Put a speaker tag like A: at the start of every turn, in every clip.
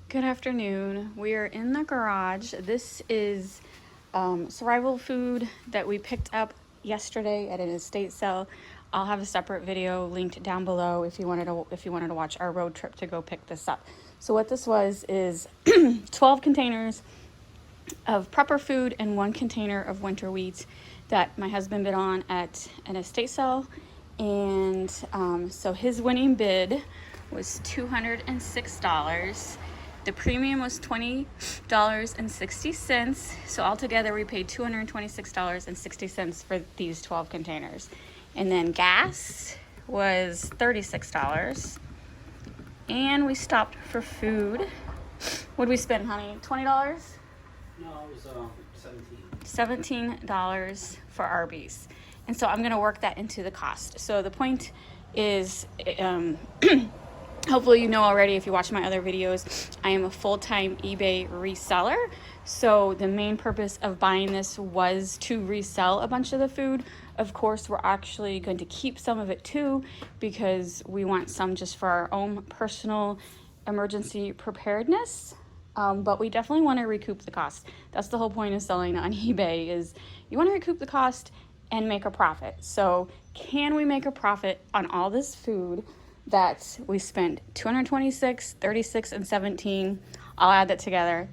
A: Good afternoon. We are in the garage. This is survival food that we picked up yesterday at an estate sale. I'll have a separate video linked down below if you wanted to watch our road trip to go pick this up. So what this was is 12 containers of prepper food and 1 container of winter wheat that my husband bid on at an estate sale. And so his winning bid was $206. The premium was $20.60. So altogether we paid $226.60 for these 12 containers. And then gas was $36. And we stopped for food. What did we spend, honey? $20?
B: No, it was 17.
A: $17 for Arby's. And so I'm going to work that into the cost. So the point is, hopefully you know already if you watch my other videos, I am a full-time eBay reseller. So the main purpose of buying this was to resell a bunch of the food. Of course, we're actually going to keep some of it too because we want some just for our own personal emergency preparedness. But we definitely want to recoup the cost. That's the whole point of selling on eBay, is you want to recoup the cost and make a profit. So can we make a profit on all this food that we spent? 226, 36, and 17. I'll add that together.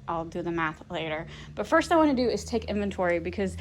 A: I'll do the math later. But first I want to do is take inventory because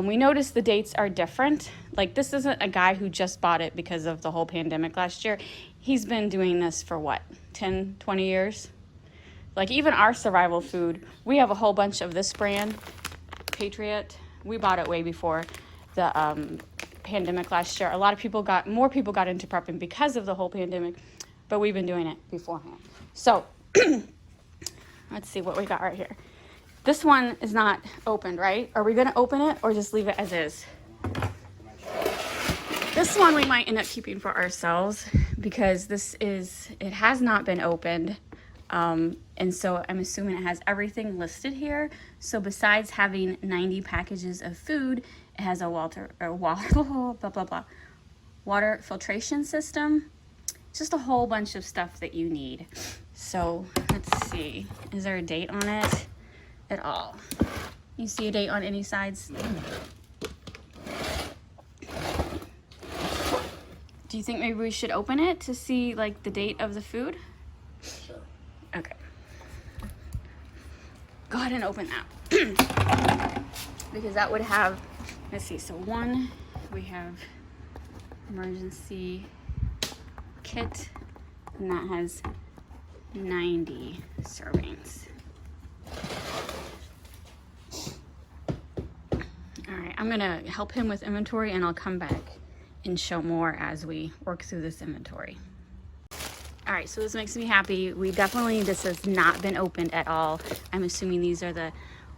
A: we noticed the dates are different. Like, this isn't a guy who just bought it because of the whole pandemic last year. He's been doing this for what, 10, 20 years? Like, even our survival food, we have a whole bunch of this brand, Patriot. We bought it way before the pandemic last year. More people got into prepping because of the whole pandemic, but we've been doing it beforehand. So let's see what we got right here. This one is not opened, right? Are we gonna open it or just leave it as is? This one we might end up keeping for ourselves because it has not been opened. And so I'm assuming it has everything listed here. So besides having 90 packages of food, it has a water filtration system, just a whole bunch of stuff that you need. So let's see, is there a date on it at all? You see a date on any sides? Do you think maybe we should open it to see like the date of the food?
B: Sure.
A: Okay. Go ahead and open that. Because that would have, let's see, so one, we have emergency kit, and that has 90 servings. All right, I'm gonna help him with inventory and I'll come back and show more as we work through this inventory. All right, so this makes me happy. This has not been opened at all. I'm assuming these are the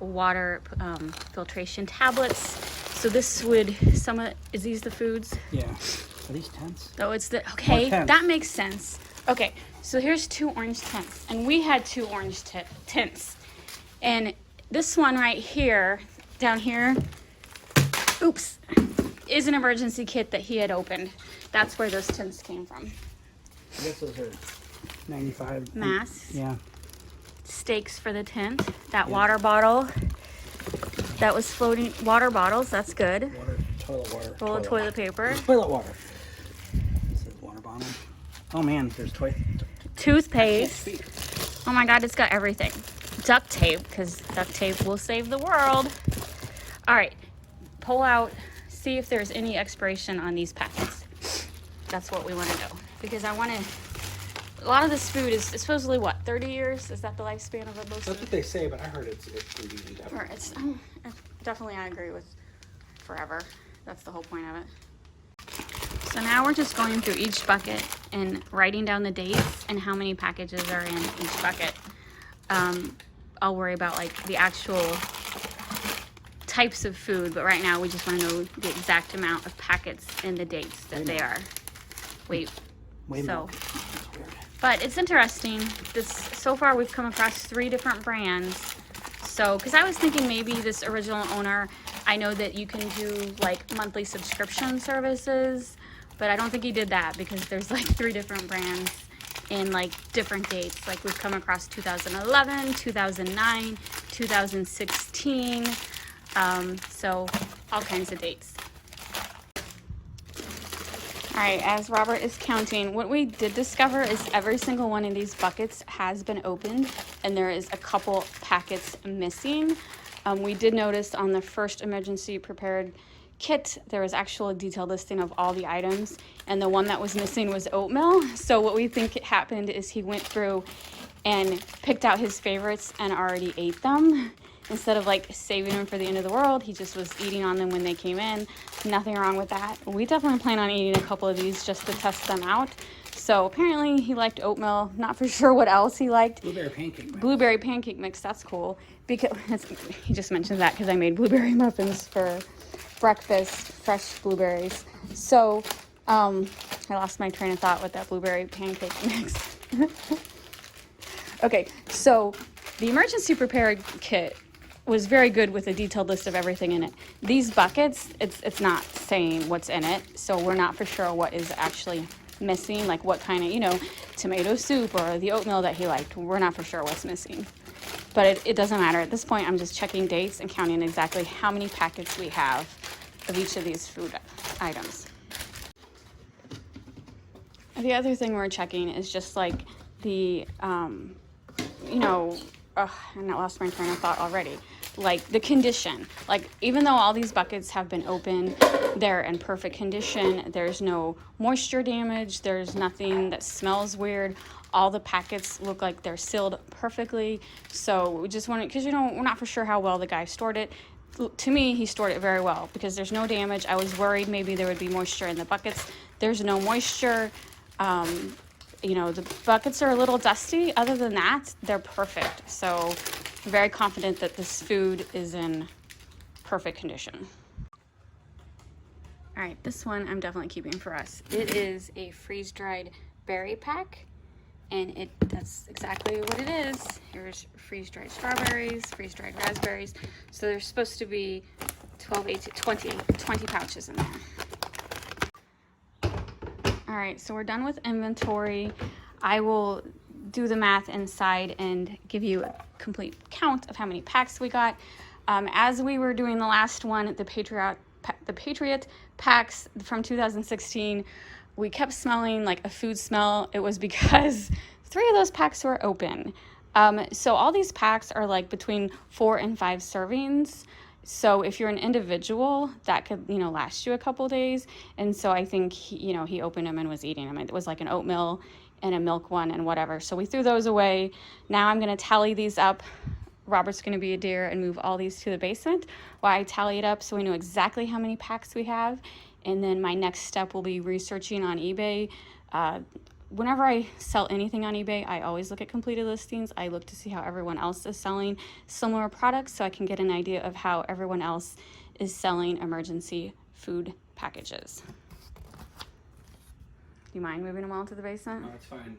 A: water filtration tablets. So this would, is these the foods?
B: Yeah. Are these tents?
A: Oh, it's the, okay,
B: What tents?
A: that makes sense. Okay, so here's 2 orange tents, and we had 2 orange tents. And this one right here, down here, oops, is an emergency kit that he had opened. That's where those tents came from.
B: I guess those are 95.
A: Masks.
B: Yeah.
A: Stakes for the tent. That
B: Yeah.
A: water bottle that was floating. Water bottles, that's good.
B: Water, toilet water.
A: Roll of toilet paper.
B: Toilet water. This is water bottle. Oh man, there's
A: Toothpaste.
B: Speak.
A: Oh my god, it's got everything. Duct tape, because duct tape will save the world. All right, pull out, see if there's any expiration on these packets. That's what we want to know. Because a lot of this food is supposedly what, 30 years? Is that the lifespan of most
B: That's
A: of
B: what they say, but I heard it's indefinite.
A: Or it's definitely, I agree with forever. That's the whole point of it. So now we're just going through each bucket and writing down the dates and how many packages are in each bucket. I'll worry about like the actual types of food, but right now we just want to know the exact amount of packets and the dates that they are. Wait a minute.
B: That's weird.
A: But it's interesting. So far we've come across 3 different brands. So, because I was thinking maybe this original owner, I know that you can do like monthly subscription services, but I don't think he did that because there's like 3 different brands in like different dates. Like we've come across 2011, 2009, 2016. So all kinds of dates. All right, as Robert is counting, what we did discover is every single one of these buckets has been opened and there is a couple packets missing. We did notice on the first emergency prepared kit, there was actual detailed listing of all the items, and the one that was missing was oatmeal. So what we think happened is he went through and picked out his favorites and already ate them. Instead of like saving them for the end of the world, he just was eating on them when they came in. Nothing wrong with that. We definitely plan on eating a couple of these just to test them out. So apparently he liked oatmeal. Not for sure what else he liked.
B: Blueberry pancake mix.
A: Blueberry pancake mix, that's cool. Because he just mentioned that because I made blueberry muffins for breakfast, fresh blueberries. So I lost my train of thought with that blueberry pancake mix. Okay, so the emergency prepared kit was very good with a detailed list of everything in it. These buckets, it's not saying what's in it, so we're not for sure what is actually missing, like what kind of, you know, tomato soup or the oatmeal that he liked. We're not for sure what's missing. But it doesn't matter. At this point, I'm just checking dates and counting exactly how many packets we have of each of these food items. The other thing we're checking is just like the, and I lost my train of thought already. Like the condition, like even though all these buckets have been open, they're in perfect condition. There's no moisture damage. There's nothing that smells weird. All the packets look like they're sealed perfectly. So we just wanted, because we're not for sure how well the guy stored it. To me, he stored it very well because there's no damage. I was worried maybe there would be moisture in the buckets. There's no moisture. The buckets are a little dusty. Other than that, they're perfect. So I'm very confident that this food is in perfect condition. All right, this one I'm definitely keeping for us. It is a freeze-dried berry pack, and that's exactly what it is. Here's freeze-dried strawberries, freeze-dried raspberries. So there's supposed to be 20 pouches in there. All right, so we're done with inventory. I will do the math inside and give you a complete count of how many packs we got. As we were doing the last one, the Patriot packs from 2016, we kept smelling like a food smell. It was because 3 of those packs were open. So all these packs are like between 4 and 5 servings. So if you're an individual, that could, last you a couple days. And so I think, he opened them and was eating them. It was like an oatmeal and a milk one and whatever. So we threw those away. Now I'm going to tally these up. Robert's going to be a dear and move all these to the basement while I tally it up so we know exactly how many packs we have. And then my next step will be researching on eBay. Whenever I sell anything on eBay, I always look at completed listings. I look to see how everyone else is selling similar products so I can get an idea of how everyone else is selling emergency food packages. Do you mind moving them all to the basement?
B: No, it's fine.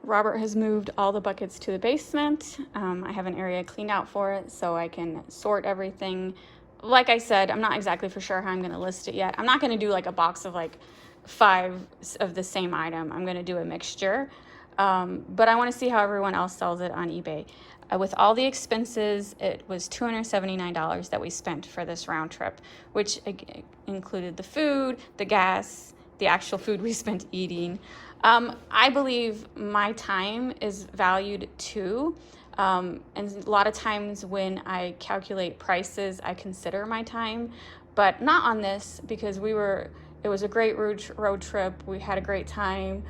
A: Robert has moved all the buckets to the basement. I have an area cleaned out for it so I can sort everything. Like I said, I'm not exactly for sure how I'm going to list it yet. I'm not going to do like a box of like 5 of the same item. I'm going to do a mixture. But I want to see how everyone else sells it on eBay. With all the expenses, it was $279 that we spent for this round trip, which included the food, the gas, the actual food we spent eating. I believe my time is valued too. And a lot of times when I calculate prices, I consider my time, but not on this because it was a great road trip. We had a great time.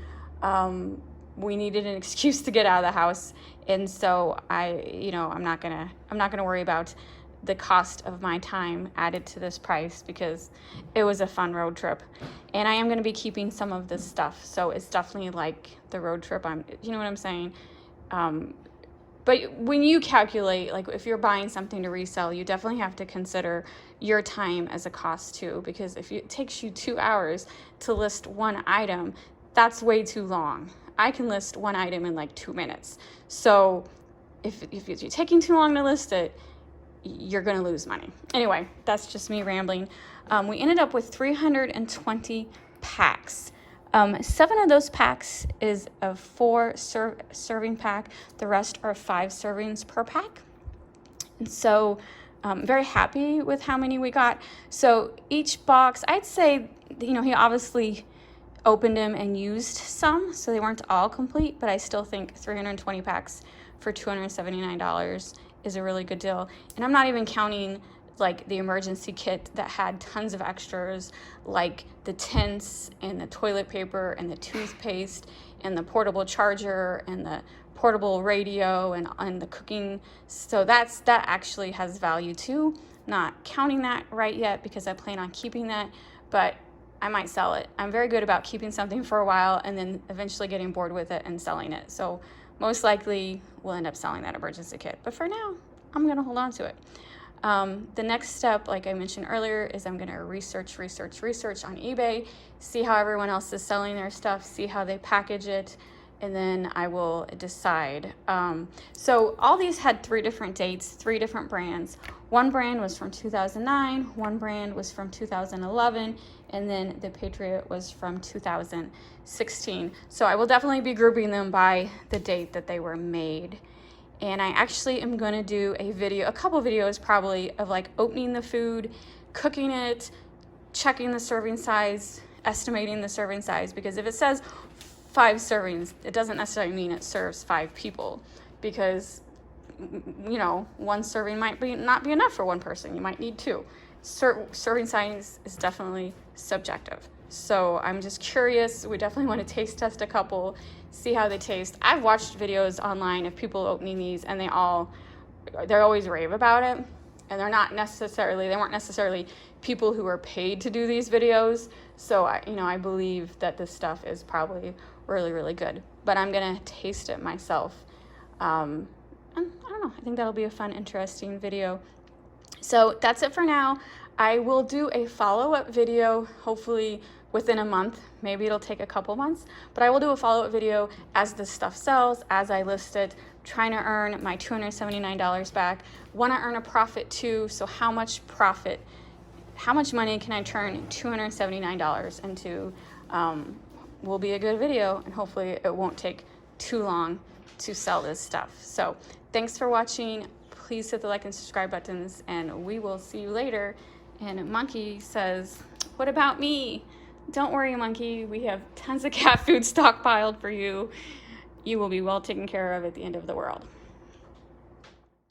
A: We needed an excuse to get out of the house. And so I'm not gonna worry about the cost of my time added to this price because it was a fun road trip. And I am gonna be keeping some of this stuff. So it's definitely like the road trip. You know what I'm saying? But when you calculate, like if you're buying something to resell, you definitely have to consider your time as a cost too, because if it takes you 2 hours to list one item, that's way too long. I can list one item in like 2 minutes. So if you're taking too long to list it, you're gonna lose money. Anyway, that's just me rambling. We ended up with 320 packs. 7 of those packs is a 4 serving pack. The rest are 5 servings per pack. And so I'm very happy with how many we got. So each box, I'd say, he obviously opened them and used some, so they weren't all complete, but I still think 320 packs for $279 is a really good deal. And I'm not even counting like the emergency kit that had tons of extras, like the tents and the toilet paper and the toothpaste and the portable charger and the portable radio and the cooking. So that actually has value too. Not counting that right yet because I plan on keeping that, but I might sell it. I'm very good about keeping something for a while and then eventually getting bored with it and selling it. So most likely we'll end up selling that emergency kit. But for now, I'm gonna hold on to it. The next step, like I mentioned earlier, is I'm gonna research on eBay, see how everyone else is selling their stuff, see how they package it, and then I will decide. So all these had 3 different dates, 3 different brands. One brand was from 2009, one brand was from 2011, and then the Patriot was from 2016. So I will definitely be grouping them by the date that they were made. And I actually am gonna do a couple videos probably of like opening the food, cooking it, checking the serving size, estimating the serving size, because if it says 5 servings, it doesn't necessarily mean it serves 5 people, because one serving might not be enough for one person. You might need 2. Serving size is definitely subjective. So I'm just curious. We definitely want to taste test a couple, see how they taste. I've watched videos online of people opening these, and they always rave about it. And they weren't necessarily people who are paid to do these videos. So I believe that this stuff is probably really, really good. But I'm gonna taste it myself. And I don't know. I think that'll be a fun, interesting video. So that's it for now. I will do a follow-up video, hopefully within a month. Maybe it'll take a couple months, but I will do a follow-up video as this stuff sells, as I list it, trying to earn my $279 back. Want to earn a profit too, so how much money can I turn $279 into? Will be a good video, and hopefully it won't take too long to sell this stuff. So thanks for watching. Please hit the like and subscribe buttons, and we will see you later. And Monkey says, what about me? Don't worry, Monkey. We have tons of cat food stockpiled for you. You will be well taken care of at the end of the world.